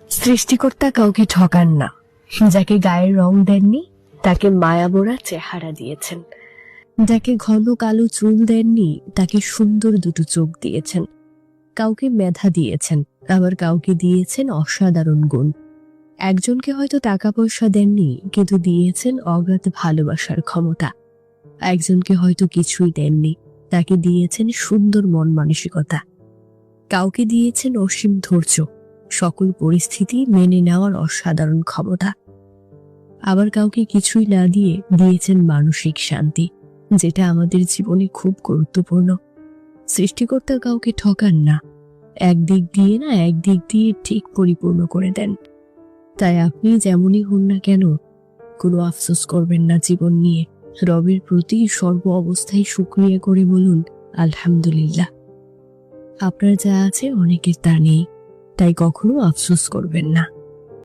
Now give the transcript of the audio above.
সৃষ্টিকর্তা কাউকে ঠকান না। যাকে গায়ের রং দেননি তাকে মায়াবোরা চেহারা দিয়েছেন, যাকে ঘন কালো চুল দেননি তাকে সুন্দর দুটো চোখ দিয়েছেন। কাউকে মেধা দিয়েছেন, আবার কাউকে দিয়েছেন অসাধারণ গুণ। একজনকে হয়তো টাকা পয়সা দেননি, কিন্তু দিয়েছেন অগাধ ভালোবাসার ক্ষমতা। একজনকে হয়তো কিছুই দেননি, তাকে দিয়েছেন সুন্দর মন মানসিকতা। কাউকে দিয়েছেন অসীম ধৈর্য, সকল পরিস্থিতি মেনে নেওয়ার অসাধারণ ক্ষমতা। আবার কাউকে কিছুই না দিয়ে দিয়েছেন মানসিক শান্তি, যেটা আমাদের জীবনে খুব গুরুত্বপূর্ণ। সৃষ্টিকর্তা কাউকে ঠকান না, একদিক দিয়ে না একদিক দিয়ে ঠিক পরিপূর্ণ করে দেন। তাই আপনি যেমনই হন না কেন, কোনো আফসোস করবেন না জীবন নিয়ে। রবের প্রতি সর্ব অবস্থায় শুকরিয়া করে বলুন আলহামদুলিল্লাহ। আপনার যা আছে অনেকের তা নেই, তাই কখনো আফসোস করবেন না।